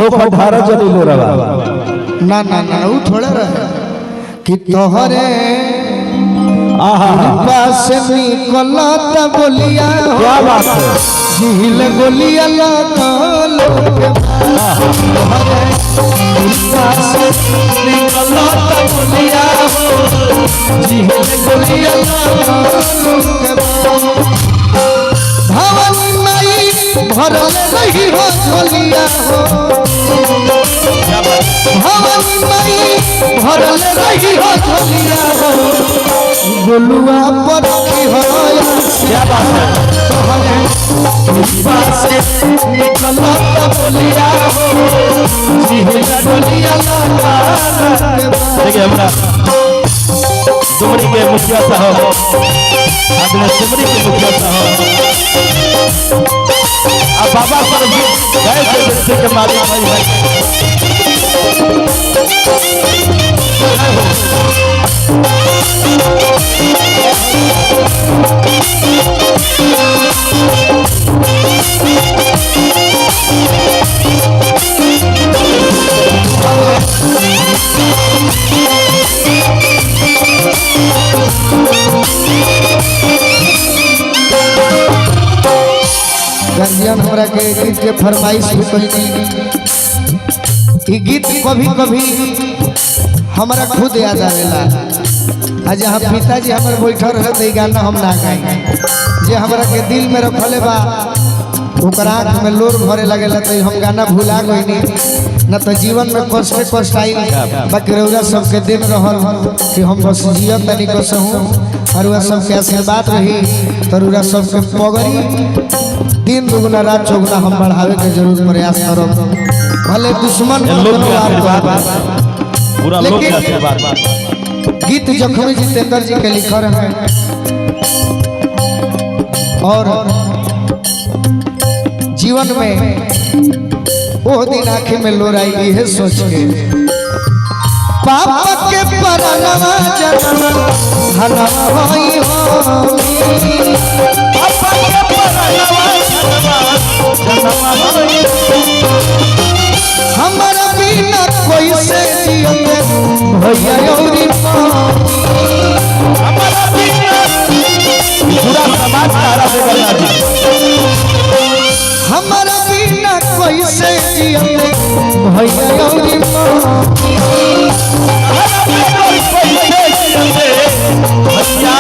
पधारा जरूर रहा ना ना ना वो थोड़ा रहा कि तोहरे पास निकलता बोलिया क्या बात है झील गोलिया तोहरे पास निकलता बोलिया झील गोलिया भवन माई भरल रही हो झोलिया हो भवन माई भरल रही हो झोलिया हो गोलुआ पर की हो क्या बात है तोहरे पास निकलता बोलिया हो झील गोलिया देखिए हमरा डुमरी के मुखिया साहब अगले सिमरी के मुखिया साहब अब बाबा पर गए थे के मालिक भाई गंजियन हमरा के गीत के फरमाइश भी कही ई गीत कभी कभी हमरा खुद याद आवेला आज यहाँ पिताजी हमर बैठल रहे तो गाना हम ना गाए जे हमरा के दिल में रखले बा ओकर आँख में लोर भरे लगेला तो हम गाना भुला गईनी न तो जीवन में कष्ट आई बाकी रउरा सबके दिन रहल कि हम बस जियत तनी कसहूँ और वह सबके आशीर्वाद रही तो रउरा सबके पगड़ी दिन दुगुना रात चौगुना हम बढ़ावे के जरूर प्रयास करब भले दुश्मन पूरा लोग के आशीर्वाद गीत जखमी जितेंद्र जी के लिखल है और जीवन में वो दिन आंखें में लोर आएगी है सोच के पापा के परनवा जनवा हनवा होई हो पापा के परनवा जनवा होई हमारा बिना कोई से जियते भैया योरी हमारा बिना पूरा समाज तारा से बना दी हमारा बिना कोई से जियते भैया योरी हमारा बिना कोई से जियते भैया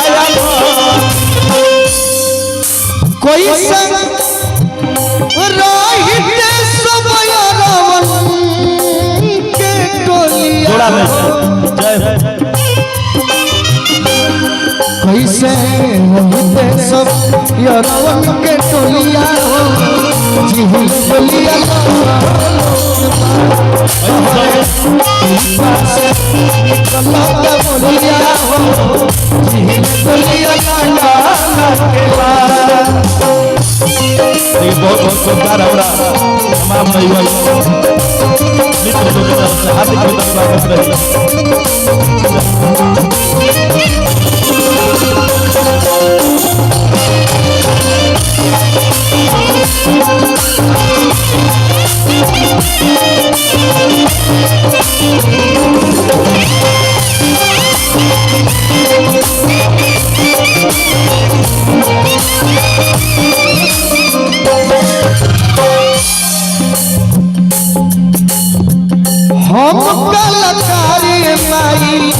कोई संग राहिते सब यारवन के टोलिया जोड़ा में जय कैसे राहिते सब यारवन के टोलिया हो झील गोलिया निकलता बोलिया हो झील गोलिया बहुत बहुत शुभकार हमरा तमाम भाई भाई मित्र लोग के तरफ से हार्दिक स्वागत रही हम कलाकारी माई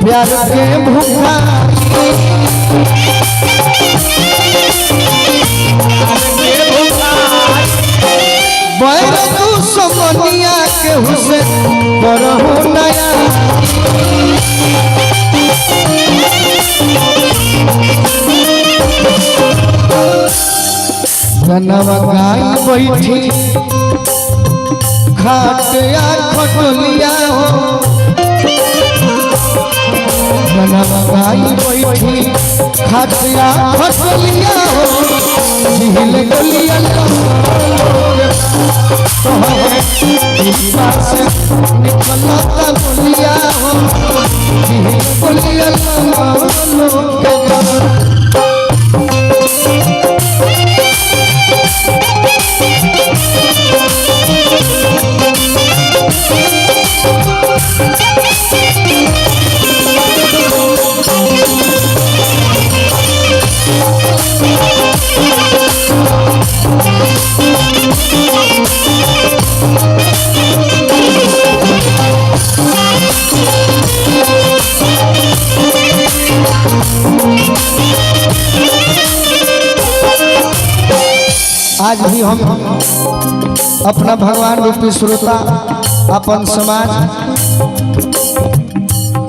प्यार के भूखा बैर तू समनिया के हुसैन करहु नया जनवा गाय बैठी खाटिया खटोलिया हो जनवा गाय बैठी खाटिया खटोलिया हो झील गोलिया निकलता बोलिया हो झील गोलिया आज भी हम अपना भगवान रूपी श्रोता अपन समाज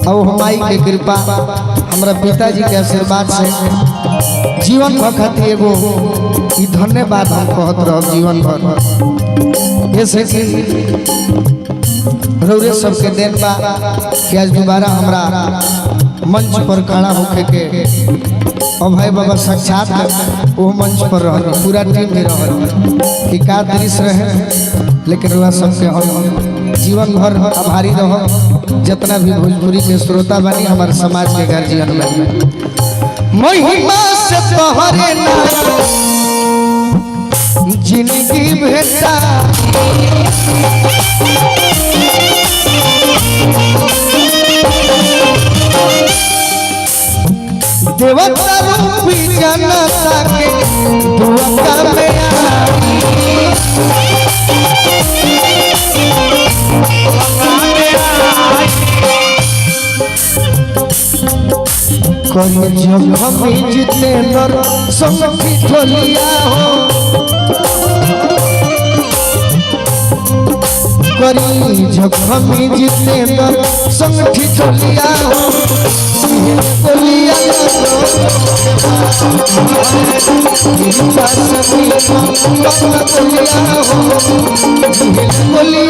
और हमारी के कृपा हमारा पिताजी के आशीर्वाद से जीवन भर खातिर एगो ई धन्यवाद हम कहत रह जीवन भर। जैसे कि रौरे सबके देन बा कि आज दोबारा हमरा मंच पर खड़ा होके के अभय बाबा साक्षात वो मंच पर रह पूरा टीम भी रह कि का दृश्य रहे। लेकिन वह सबके हम जीवन भर आभारी रह जितना भी भोजपुरी के श्रोता बनी हमारे समाज के गार्जियन में महिमा से तोहरे जिंदगी भेटा देवता रूपी जनता के दुआ में कहीं जब हम जीते नर संग ठोलिया हो करी जब हम जीते नर संग ठोलिया हो बोलिया हो बोलिया